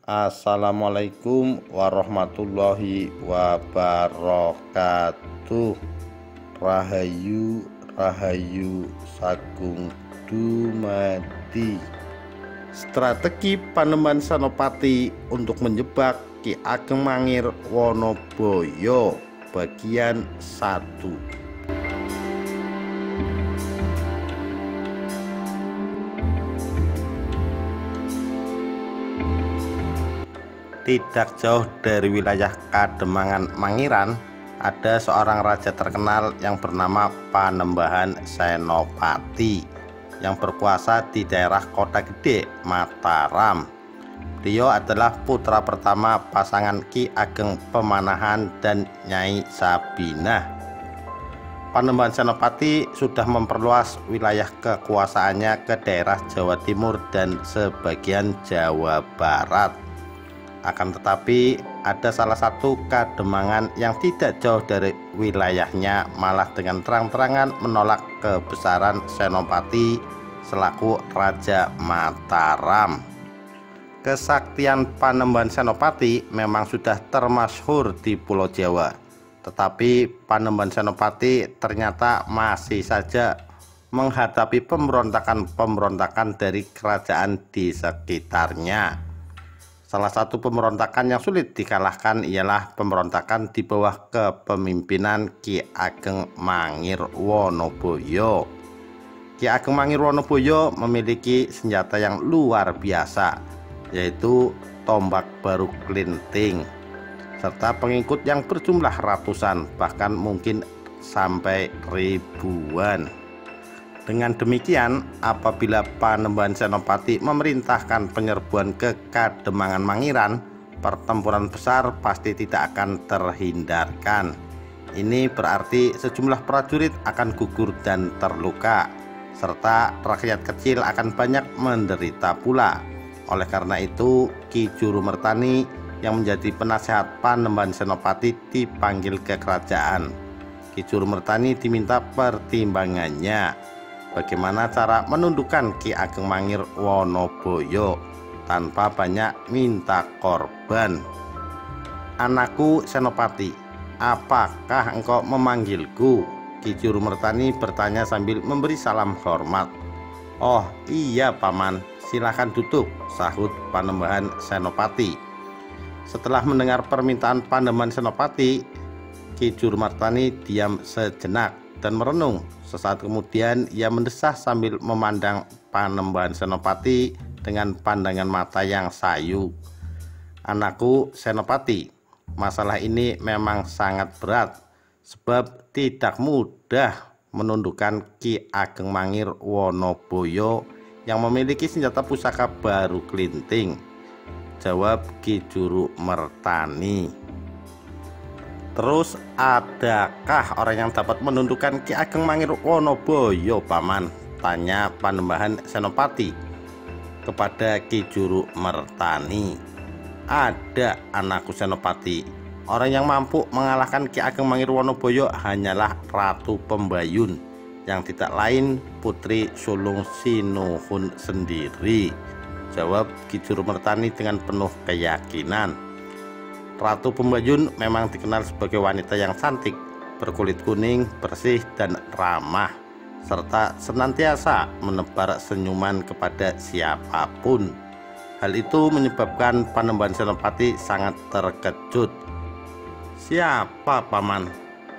Assalamualaikum warahmatullahi wabarakatuh. Rahayu Rahayu Sagung Dumadi. Strategi Panembahan Senopati untuk menjebak Ki Ageng Mangir Wonoboyo bagian 1. Tidak jauh dari wilayah Kademangan Mangiran, ada seorang raja terkenal yang bernama Panembahan Senopati yang berkuasa di daerah Kota Gede, Mataram. Beliau adalah putra pertama pasangan Ki Ageng Pemanahan dan Nyai Sabinah. Panembahan Senopati sudah memperluas wilayah kekuasaannya ke daerah Jawa Timur dan sebagian Jawa Barat. Akan tetapi ada salah satu kademangan yang tidak jauh dari wilayahnya malah dengan terang-terangan menolak kebesaran Senopati selaku Raja Mataram. Kesaktian Panembahan Senopati memang sudah termasyhur di Pulau Jawa, tetapi Panembahan Senopati ternyata masih saja menghadapi pemberontakan-pemberontakan dari kerajaan di sekitarnya. Salah satu pemberontakan yang sulit dikalahkan ialah pemberontakan di bawah kepemimpinan Ki Ageng Mangir Wonoboyo. Ki Ageng Mangir Wonoboyo memiliki senjata yang luar biasa, yaitu tombak baru klinting, serta pengikut yang berjumlah ratusan, bahkan mungkin sampai ribuan. Dengan demikian, apabila Panembahan Senopati memerintahkan penyerbuan ke Kademangan Mangiran, pertempuran besar pasti tidak akan terhindarkan. Ini berarti sejumlah prajurit akan gugur dan terluka, serta rakyat kecil akan banyak menderita pula. Oleh karena itu, Ki Juru Mertani yang menjadi penasehat Panembahan Senopati dipanggil ke kerajaan. Ki Juru Mertani diminta pertimbangannya. Bagaimana cara menundukkan Ki Ageng Mangir Wonoboyo tanpa banyak minta korban? Anakku Senopati, apakah engkau memanggilku? Ki Juru Mertani bertanya sambil memberi salam hormat. Oh iya paman, silahkan duduk, sahut Panembahan Senopati. Setelah mendengar permintaan Panembahan Senopati, Ki Juru Mertani diam sejenak dan merenung. Sesaat kemudian ia mendesah sambil memandang Panembahan Senopati dengan pandangan mata yang sayu. Anakku Senopati, masalah ini memang sangat berat, sebab tidak mudah menundukkan Ki Ageng Mangir Wonoboyo yang memiliki senjata pusaka baru klinting, jawab Ki Juru Mertani. Terus adakah orang yang dapat menundukkan Ki Ageng Mangir Wonoboyo paman? Tanya Panembahan Senopati kepada Ki Juru Mertani. Ada anakku Senopati. Orang yang mampu mengalahkan Ki Ageng Mangir Wonoboyo hanyalah Ratu Pembayun, yang tidak lain Putri Sulung Sinuhun sendiri, jawab Ki Juru Mertani dengan penuh keyakinan. Ratu Pembayun memang dikenal sebagai wanita yang cantik, berkulit kuning, bersih, dan ramah, serta senantiasa menebar senyuman kepada siapapun. Hal itu menyebabkan Panembahan Senopati sangat terkejut. Siapa paman?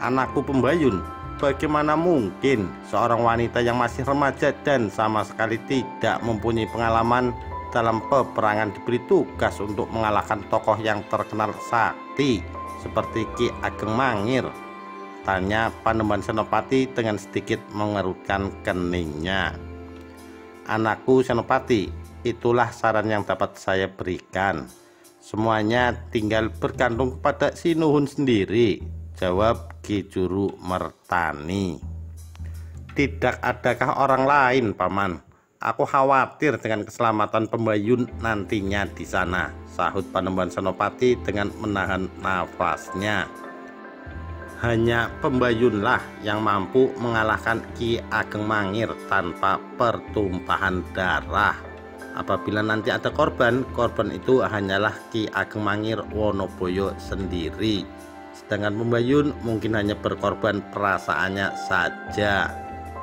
Anakku Pembayun? Bagaimana mungkin seorang wanita yang masih remaja dan sama sekali tidak mempunyai pengalaman dalam peperangan diberi tugas untuk mengalahkan tokoh yang terkenal sakti seperti Ki Ageng Mangir? Tanya Panembahan Senopati dengan sedikit mengerutkan keningnya. Anakku Senopati, itulah saran yang dapat saya berikan. Semuanya tinggal bergantung kepada Sinuhun sendiri, jawab Ki Juru Mertani. Tidak adakah orang lain paman? Aku khawatir dengan keselamatan Pembayun nantinya di sana, sahut Panembahan Senopati dengan menahan nafasnya. Hanya Pembayunlah yang mampu mengalahkan Ki Ageng Mangir tanpa pertumpahan darah. Apabila nanti ada korban itu hanyalah Ki Ageng Mangir Wonoboyo sendiri. Sedangkan Pembayun mungkin hanya berkorban perasaannya saja.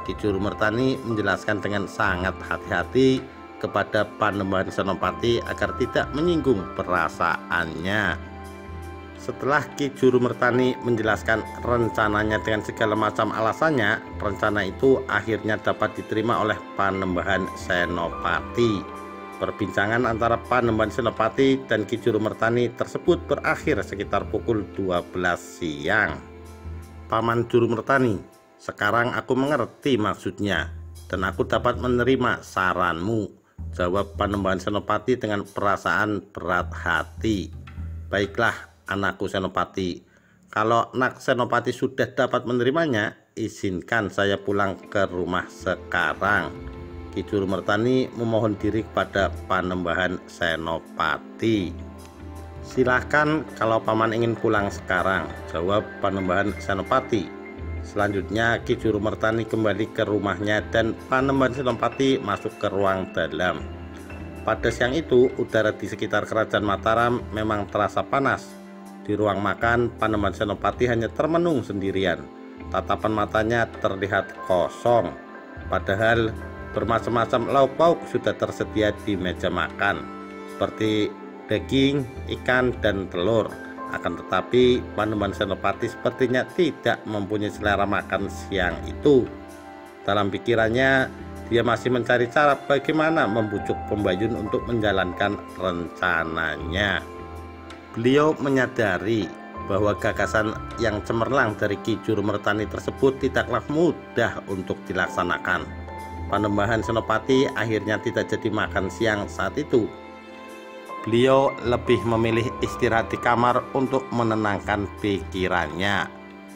Ki Juru Mertani menjelaskan dengan sangat hati-hati kepada Panembahan Senopati agar tidak menyinggung perasaannya. Setelah Ki Juru Mertani menjelaskan rencananya dengan segala macam alasannya, rencana itu akhirnya dapat diterima oleh Panembahan Senopati. Perbincangan antara Panembahan Senopati dan Ki Juru Mertani tersebut berakhir sekitar pukul 12 siang. Paman Juru Mertani, sekarang aku mengerti maksudnya dan aku dapat menerima saranmu, jawab Panembahan Senopati dengan perasaan berat hati. Baiklah anakku Senopati, kalau Nak Senopati sudah dapat menerimanya, izinkan saya pulang ke rumah sekarang. Ki Juru Mertani memohon diri kepada Panembahan Senopati. Silahkan kalau paman ingin pulang sekarang, jawab Panembahan Senopati. Selanjutnya Ki Juru Mertani kembali ke rumahnya dan Panembahan Senopati masuk ke ruang dalam. Pada siang itu udara di sekitar Kerajaan Mataram memang terasa panas. Di ruang makan Panembahan Senopati hanya termenung sendirian. Tatapan matanya terlihat kosong. Padahal bermacam-macam lauk pauk sudah tersedia di meja makan, seperti daging, ikan, dan telur. Akan tetapi Panembahan Senopati sepertinya tidak mempunyai selera makan siang itu. Dalam pikirannya, dia masih mencari cara bagaimana membujuk Pembayun untuk menjalankan rencananya. Beliau menyadari bahwa gagasan yang cemerlang dari Ki Juru Mertani tersebut tidaklah mudah untuk dilaksanakan. Panembahan Senopati akhirnya tidak jadi makan siang saat itu. Beliau lebih memilih istirahat di kamar untuk menenangkan pikirannya.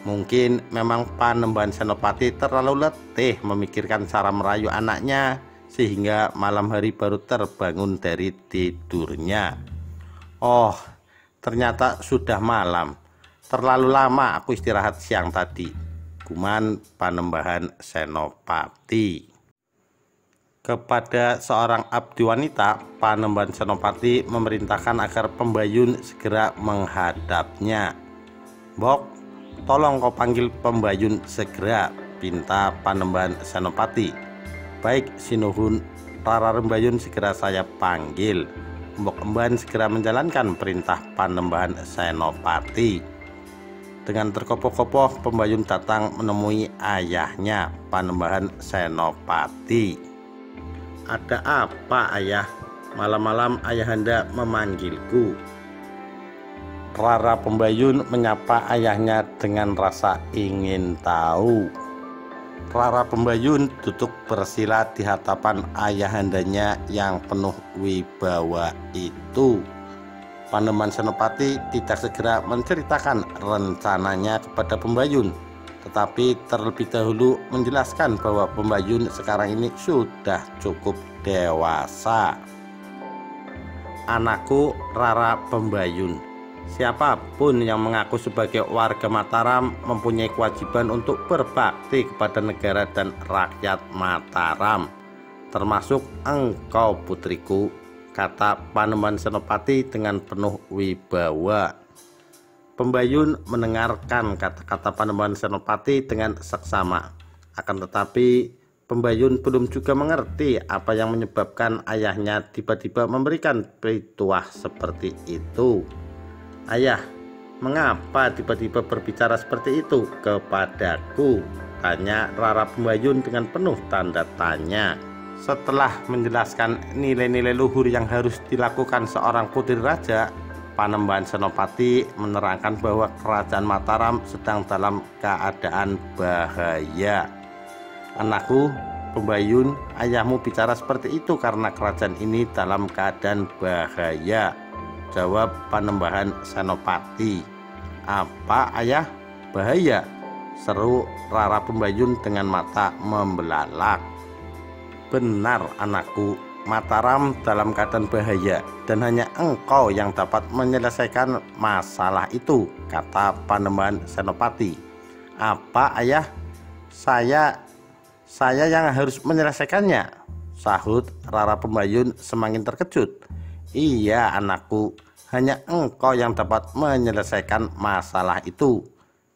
Mungkin memang Panembahan Senopati terlalu letih memikirkan cara merayu anaknya, sehingga malam hari baru terbangun dari tidurnya. Oh, ternyata sudah malam. Terlalu lama aku istirahat siang tadi, guman Panembahan Senopati. Kepada seorang abdi wanita, Panembahan Senopati memerintahkan agar Pembayun segera menghadapnya. Bok, tolong kau panggil Pembayun segera, pinta Panembahan Senopati. Baik, Sinuhun, Rara Rembayun segera saya panggil. Mbok Emban segera menjalankan perintah Panembahan Senopati. Dengan terkopoh-kopoh Pembayun datang menemui ayahnya, Panembahan Senopati. Ada apa ayah? Malam-malam ayahanda memanggilku. Rara Pembayun menyapa ayahnya dengan rasa ingin tahu. Rara Pembayun duduk bersila di hadapan ayahandanya yang penuh wibawa itu. Panembahan Senopati tidak segera menceritakan rencananya kepada Pembayun, tetapi terlebih dahulu menjelaskan bahwa Pembayun sekarang ini sudah cukup dewasa. Anakku Rara Pembayun, siapapun yang mengaku sebagai warga Mataram mempunyai kewajiban untuk berbakti kepada negara dan rakyat Mataram, termasuk engkau putriku, kata Panembahan Senopati dengan penuh wibawa. Pembayun mendengarkan kata-kata Panembahan Senopati dengan seksama. Akan tetapi Pembayun belum juga mengerti apa yang menyebabkan ayahnya tiba-tiba memberikan perintah seperti itu. Ayah, mengapa tiba-tiba berbicara seperti itu kepadaku? Tanya Rara Pembayun dengan penuh tanda tanya. Setelah menjelaskan nilai-nilai luhur yang harus dilakukan seorang putri raja, Panembahan Senopati menerangkan bahwa Kerajaan Mataram sedang dalam keadaan bahaya. Anakku, Pembayun, ayahmu bicara seperti itu karena kerajaan ini dalam keadaan bahaya, jawab Panembahan Senopati. Apa ayah? Bahaya? Seru Rara Pembayun dengan mata membelalak. Benar anakku, Mataram dalam keadaan bahaya dan hanya engkau yang dapat menyelesaikan masalah itu, kata Panembahan Senopati. Apa ayah? Saya yang harus menyelesaikannya, sahut Rara Pembayun semakin terkejut. Iya anakku, hanya engkau yang dapat menyelesaikan masalah itu,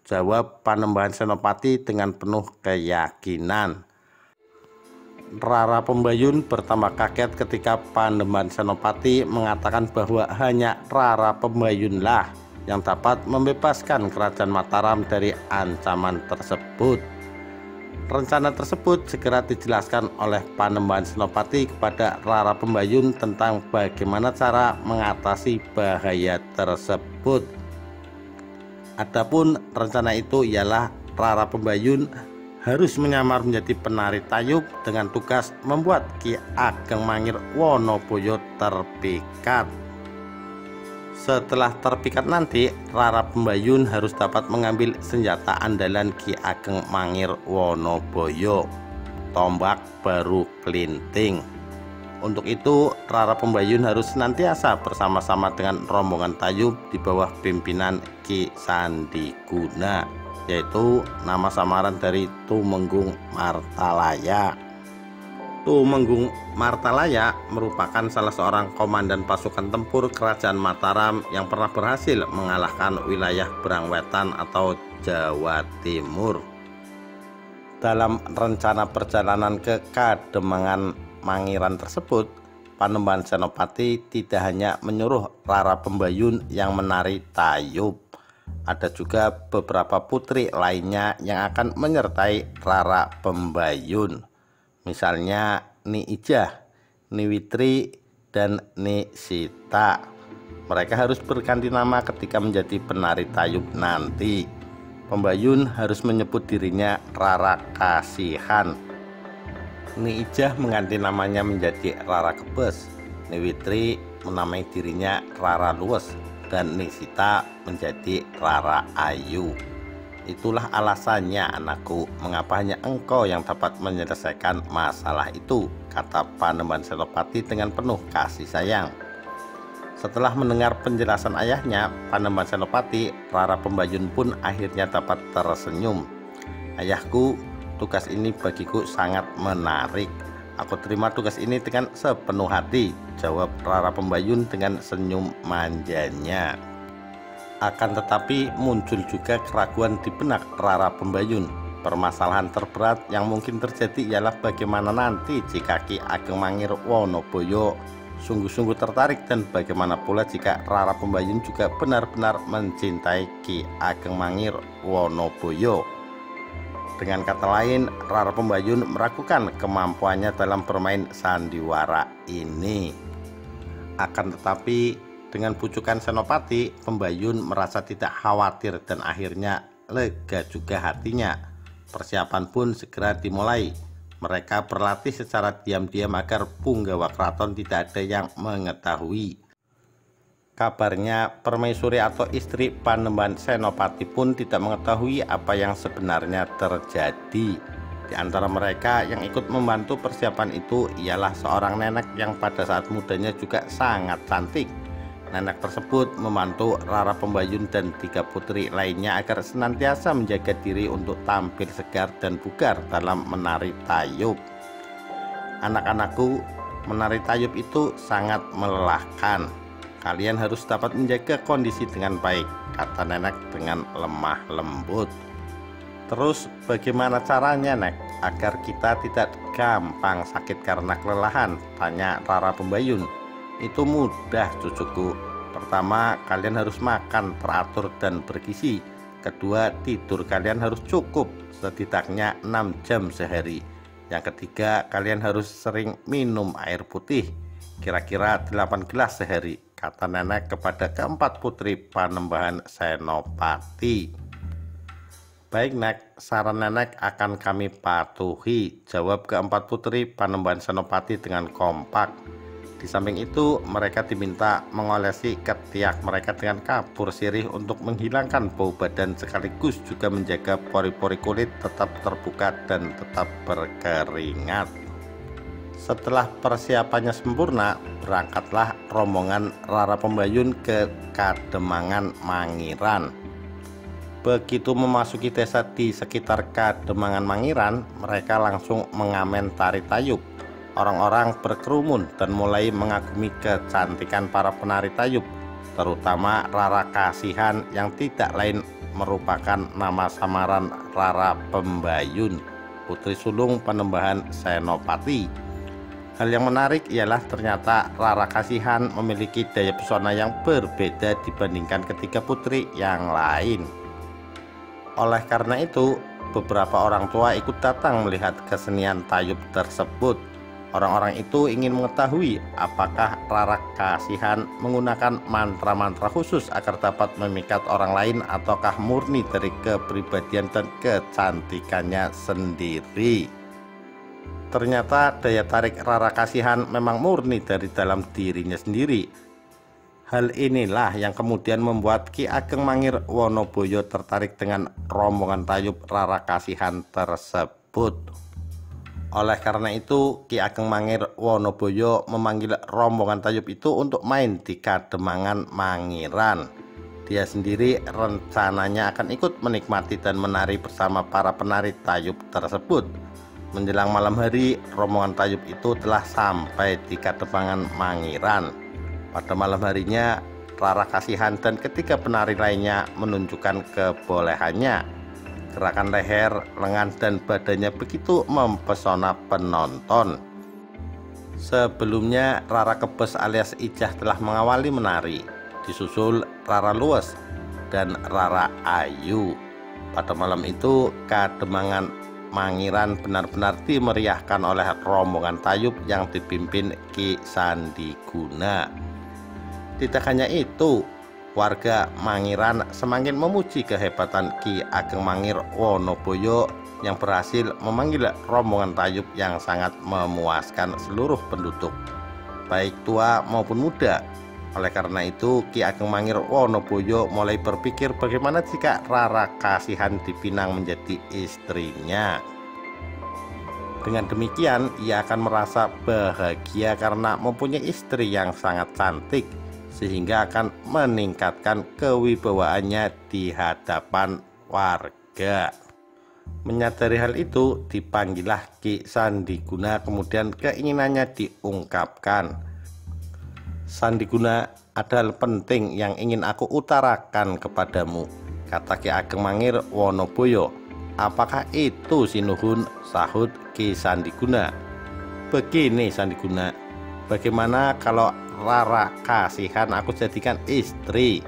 jawab Panembahan Senopati dengan penuh keyakinan. Rara Pembayun bertambah kaget ketika Panembahan Senopati mengatakan bahwa hanya Rara Pembayunlah yang dapat membebaskan Kerajaan Mataram dari ancaman tersebut. Rencana tersebut segera dijelaskan oleh Panembahan Senopati kepada Rara Pembayun tentang bagaimana cara mengatasi bahaya tersebut. Adapun rencana itu ialah Rara Pembayun harus menyamar menjadi penari tayub dengan tugas membuat Ki Ageng Mangir Wonoboyo terpikat. Setelah terpikat nanti, Rara Pembayun harus dapat mengambil senjata andalan Ki Ageng Mangir Wonoboyo, tombak baru kelinting. Untuk itu, Rara Pembayun harus senantiasa bersama-sama dengan rombongan tayub di bawah pimpinan Ki Sandiguna, yaitu nama samaran dari Tumenggung Martalaya. Tumenggung Martalaya merupakan salah seorang komandan pasukan tempur Kerajaan Mataram yang pernah berhasil mengalahkan wilayah Brangwetan atau Jawa Timur. Dalam rencana perjalanan ke Kademangan Mangiran tersebut, Panembahan Senopati tidak hanya menyuruh Rara Pembayun yang menari tayub, ada juga beberapa putri lainnya yang akan menyertai Rara Pembayun. Misalnya Ni Ijah, Ni Witri, dan Ni Sita. Mereka harus berganti nama ketika menjadi penari tayub nanti. Pembayun harus menyebut dirinya Rara Kasihan. Ni Ijah mengganti namanya menjadi Rara Kebes. Ni Witri menamai dirinya Rara Luwes, dan Ni Sita menjadi Rara Ayu. Itulah alasannya anakku, mengapa hanya engkau yang dapat menyelesaikan masalah itu, kata Panembahan Senopati dengan penuh kasih sayang. Setelah mendengar penjelasan ayahnya, Panembahan Senopati, Rara Pembayun pun akhirnya dapat tersenyum. Ayahku, tugas ini bagiku sangat menarik. Aku terima tugas ini dengan sepenuh hati, jawab Rara Pembayun dengan senyum manjanya. Akan tetapi muncul juga keraguan di benak Rara Pembayun. Permasalahan terberat yang mungkin terjadi ialah bagaimana nanti jika Ki Ageng Mangir Wonoboyo sungguh-sungguh tertarik, dan bagaimana pula jika Rara Pembayun juga benar-benar mencintai Ki Ageng Mangir Wonoboyo. Dengan kata lain, Rara Pembayun meragukan kemampuannya dalam bermain sandiwara ini. Akan tetapi dengan pucukan Senopati, Pembayun merasa tidak khawatir dan akhirnya lega juga hatinya. Persiapan pun segera dimulai. Mereka berlatih secara diam-diam agar Punggawa Kraton tidak ada yang mengetahui. Kabarnya permaisuri atau istri Panembahan Senopati pun tidak mengetahui apa yang sebenarnya terjadi. Di antara mereka yang ikut membantu persiapan itu ialah seorang nenek yang pada saat mudanya juga sangat cantik. Nenek tersebut membantu Rara Pembayun dan 3 putri lainnya agar senantiasa menjaga diri untuk tampil segar dan bugar dalam menari tayub. Anak-anakku, menari tayub itu sangat melelahkan. Kalian harus dapat menjaga kondisi dengan baik, kata nenek dengan lemah lembut. Terus bagaimana caranya, Nek, agar kita tidak gampang sakit karena kelelahan? Tanya Rara Pembayun. Itu mudah cucuku. Pertama, kalian harus makan teratur dan bergizi. Kedua, tidur kalian harus cukup, setidaknya 6 jam sehari. Yang ketiga, kalian harus sering minum air putih, kira-kira 8 gelas sehari, kata nenek kepada keempat putri Panembahan Senopati. Baik, Nek, saran nenek akan kami patuhi, jawab keempat putri Panembahan Senopati dengan kompak. Di samping itu, mereka diminta mengolesi ketiak mereka dengan kapur sirih untuk menghilangkan bau badan sekaligus juga menjaga pori-pori kulit tetap terbuka dan tetap berkeringat. Setelah persiapannya sempurna, berangkatlah rombongan Rara Pembayun ke Kademangan Mangiran. Begitu memasuki desa di sekitar Kademangan Mangiran, mereka langsung mengamen tari tayub. Orang-orang berkerumun dan mulai mengagumi kecantikan para penari tayub, terutama Rara Kasihan yang tidak lain merupakan nama samaran Rara Pembayun, putri sulung Panembahan Senopati. Hal yang menarik ialah ternyata Rara Kasihan memiliki daya pesona yang berbeda dibandingkan ketiga putri yang lain. Oleh karena itu, beberapa orang tua ikut datang melihat kesenian tayub tersebut. Orang-orang itu ingin mengetahui apakah Rara Kasihan menggunakan mantra-mantra khusus agar dapat memikat orang lain ataukah murni dari kepribadian dan kecantikannya sendiri. Ternyata daya tarik Rara Kasihan memang murni dari dalam dirinya sendiri. Hal inilah yang kemudian membuat Ki Ageng Mangir Wonoboyo tertarik dengan rombongan tayub Rara Kasihan tersebut. Oleh karena itu, Ki Ageng Mangir Wonoboyo memanggil rombongan tayub itu untuk main di Kademangan Mangiran. Dia sendiri rencananya akan ikut menikmati dan menari bersama para penari tayub tersebut. Menjelang malam hari, rombongan tayub itu telah sampai di Kademangan Mangiran. Pada malam harinya, Rara Kasihan dan ketiga penari lainnya menunjukkan kebolehannya. Gerakan leher, lengan, dan badannya begitu mempesona penonton. Sebelumnya Rara Kebes alias Ijah telah mengawali menari, disusul Rara Luwes dan Rara Ayu. Pada malam itu Kademangan Mangiran benar-benar dimeriahkan oleh rombongan tayub yang dipimpin Ki Sandiguna. Tidak hanya itu, warga Mangiran semakin memuji kehebatan Ki Ageng Mangir Wonoboyo yang berhasil memanggil rombongan tayub yang sangat memuaskan seluruh penduduk, baik tua maupun muda. Oleh karena itu, Ki Ageng Mangir Wonoboyo mulai berpikir bagaimana jika Rara Kasihan dipinang menjadi istrinya. Dengan demikian, ia akan merasa bahagia karena mempunyai istri yang sangat cantik, sehingga akan meningkatkan kewibawaannya di hadapan warga. Menyadari hal itu, dipanggillah Ki Sandiguna, kemudian keinginannya diungkapkan. "Sandiguna, ada hal penting yang ingin aku utarakan kepadamu," kata Ki Ageng Mangir Wonoboyo. "Apakah itu, Sinuhun?" sahut Ki Sandiguna. "Begini Sandiguna, bagaimana kalau Rara Kasihan aku jadikan istri?"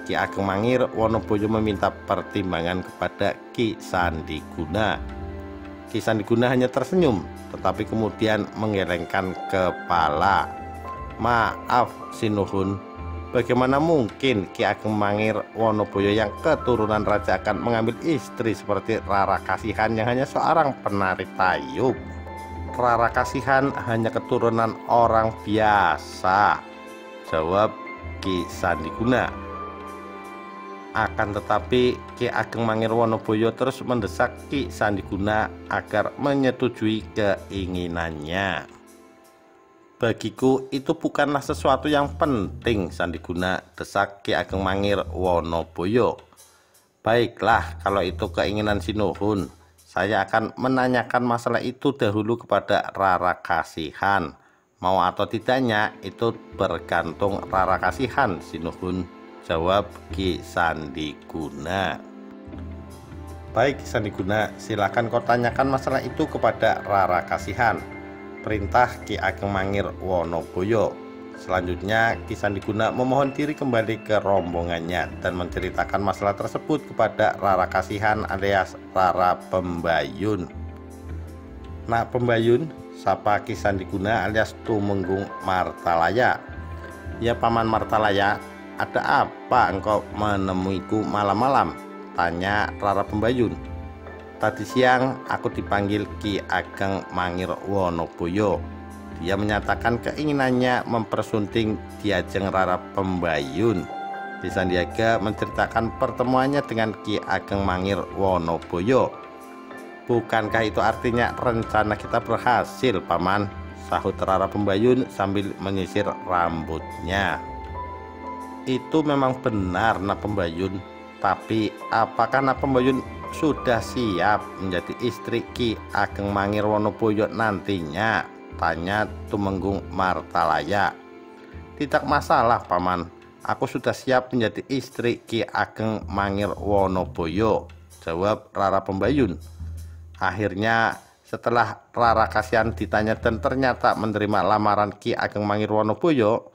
Ki Ageng Mangir Wonoboyo meminta pertimbangan kepada Ki Sandiguna. Ki Sandiguna hanya tersenyum, tetapi kemudian menggelengkan kepala. "Maaf Sinuhun, bagaimana mungkin Ki Ageng Mangir Wonoboyo yang keturunan raja akan mengambil istri seperti Rara Kasihan yang hanya seorang penari tayub? Rara Kasihan hanya keturunan orang biasa," jawab Ki Sandiguna. Akan tetapi Ki Ageng Mangir Wonoboyo terus mendesak Ki Sandiguna agar menyetujui keinginannya. "Bagiku itu bukanlah sesuatu yang penting, Sandiguna," desak Ki Ageng Mangir Wonoboyo. "Baiklah, kalau itu keinginan Sinuhun, saya akan menanyakan masalah itu dahulu kepada Rara Kasihan. Mau atau tidaknya itu bergantung Rara Kasihan, Sinuhun," jawab Ki Sandiguna. "Baik Sandiguna, silakan kau tanyakan masalah itu kepada Rara Kasihan," perintah Ki Ageng Mangir Wonoboyo. Selanjutnya Ki Sandiguna memohon diri kembali ke rombongannya dan menceritakan masalah tersebut kepada Rara Kasihan alias Rara Pembayun. "Nak Pembayun," sapa Ki Sandiguna alias Tumenggung Martalaya. "Ya Paman Martalaya, ada apa engkau menemuiku malam-malam?" tanya Rara Pembayun. "Tadi siang aku dipanggil Ki Ageng Mangir Wonoboyo. Dia menyatakan keinginannya mempersunting Diajeng Rara Pembayun." Ki Sandiaga menceritakan pertemuannya dengan Ki Ageng Mangir Wonoboyo. "Bukankah itu artinya rencana kita berhasil, Paman?" sahut Rara Pembayun sambil menyisir rambutnya. "Itu memang benar, Nak Pembayun. Tapi apakah Nak Pembayun sudah siap menjadi istri Ki Ageng Mangir Wonoboyo nantinya?" tanya Tumenggung Martalaya. Tidak masalah paman, aku sudah siap menjadi istri Ki Ageng Mangir Wonoboyo, jawab Rara Pembayun. Akhirnya setelah Rara Kasihan ditanya dan ternyata menerima lamaran Ki Ageng Mangir Wonoboyo,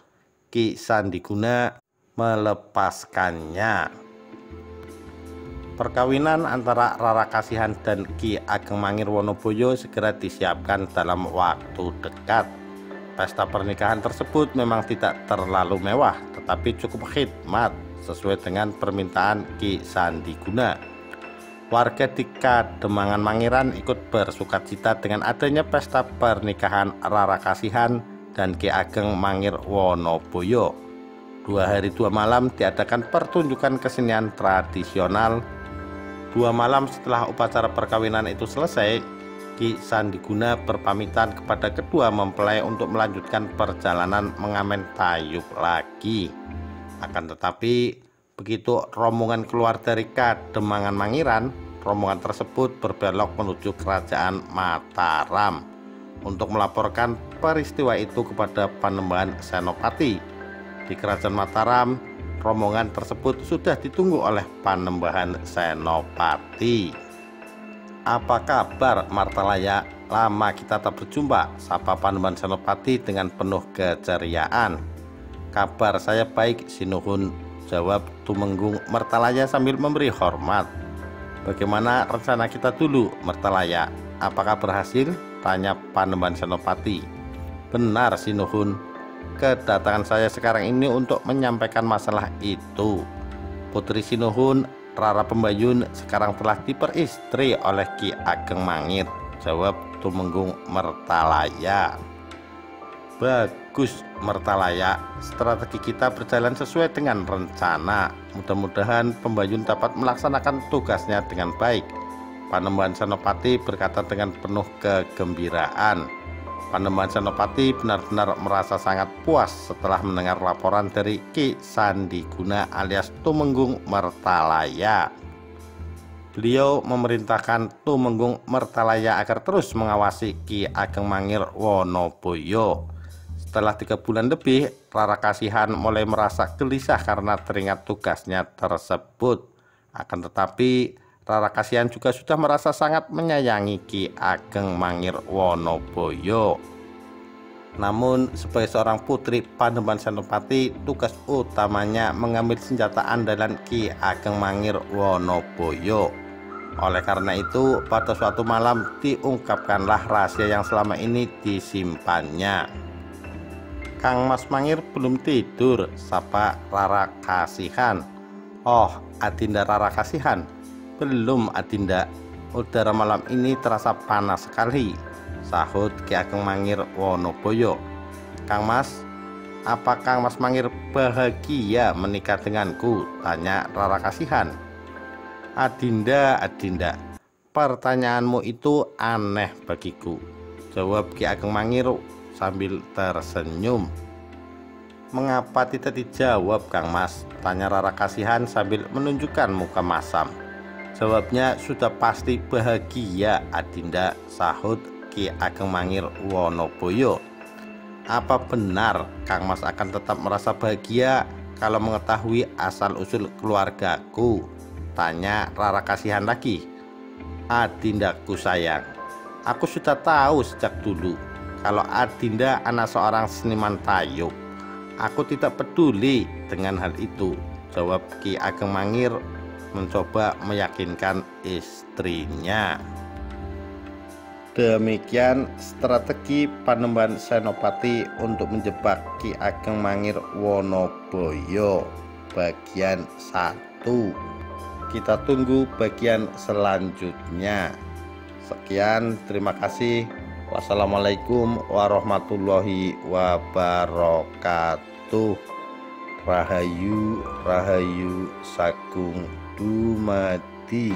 Ki Sandiguna melepaskannya. Perkawinan antara Rara Kasihan dan Ki Ageng Mangir Wonoboyo segera disiapkan dalam waktu dekat. Pesta pernikahan tersebut memang tidak terlalu mewah, tetapi cukup khidmat sesuai dengan permintaan Ki Sandiguna. Warga di Kademangan Mangiran ikut bersukacita dengan adanya pesta pernikahan Rara Kasihan dan Ki Ageng Mangir Wonoboyo. 2 hari 2 malam diadakan pertunjukan kesenian tradisional. 2 malam setelah upacara perkawinan itu selesai, Ki Sandiguna berpamitan kepada kedua mempelai untuk melanjutkan perjalanan mengamen tayub lagi. Akan tetapi, begitu rombongan keluar dari Kademangan Mangiran, rombongan tersebut berbelok menuju Kerajaan Mataram untuk melaporkan peristiwa itu kepada Panembahan Senopati. Di Kerajaan Mataram, rombongan tersebut sudah ditunggu oleh Panembahan Senopati. Apa kabar Martalaya? Lama kita tak berjumpa, sapa Panembahan Senopati dengan penuh keceriaan. Kabar saya baik Sinuhun, jawab Tumenggung Martalaya sambil memberi hormat. Bagaimana rencana kita dulu Martalaya? Apakah berhasil? Tanya Panembahan Senopati. Benar Sinuhun, kedatangan saya sekarang ini untuk menyampaikan masalah itu. Putri Sinuhun, Rara Pembayun sekarang telah diperistri oleh Ki Ageng Mangir, jawab Tumenggung Martalaya. Bagus Martalaya, strategi kita berjalan sesuai dengan rencana. Mudah-mudahan Pembayun dapat melaksanakan tugasnya dengan baik. Panembahan Senopati berkata dengan penuh kegembiraan. Panembahan Senopati benar-benar merasa sangat puas setelah mendengar laporan dari Ki Sandiguna alias Tumenggung Martalaya. Beliau memerintahkan Tumenggung Martalaya agar terus mengawasi Ki Ageng Mangir Wonoboyo. Setelah 3 bulan lebih, Rara Kasihan mulai merasa gelisah karena teringat tugasnya tersebut. Akan tetapi, Rara Kasihan juga sudah merasa sangat menyayangi Ki Ageng Mangir Wonoboyo. Namun sebagai seorang putri Panembahan Senopati, tugas utamanya mengambil senjata andalan Ki Ageng Mangir Wonoboyo. Oleh karena itu, pada suatu malam diungkapkanlah rahasia yang selama ini disimpannya. Kang Mas Mangir belum tidur, sapa Rara Kasihan. Oh, Adinda Rara Kasihan. Belum Adinda, udara malam ini terasa panas sekali, sahut Ki Ageng Mangir Wonoboyo. Kang Mas, apa Kang Mas Mangir bahagia menikah denganku? Tanya Rara Kasihan. Adinda, pertanyaanmu itu aneh bagiku, jawab Ki Ageng Mangir sambil tersenyum. Mengapa tidak dijawab Kang Mas? Tanya Rara Kasihan sambil menunjukkan muka masam. Jawabnya sudah pasti bahagia Adinda, sahut Ki Ageng Mangir Wonoboyo. Apa benar Kang Mas akan tetap merasa bahagia kalau mengetahui asal-usul keluargaku? Tanya Rara Kasihan lagi. Adindaku sayang, aku sudah tahu sejak dulu kalau Adinda anak seorang seniman tayub. Aku tidak peduli dengan hal itu, jawab Ki Ageng Mangir mencoba meyakinkan istrinya. Demikian strategi Panembahan Senopati untuk menjebak Ki Ageng Mangir Wonoboyo bagian 1. Kita tunggu bagian selanjutnya. Sekian, terima kasih. Wassalamualaikum warahmatullahi wabarakatuh. Rahayu Rahayu Sagung Dumadi.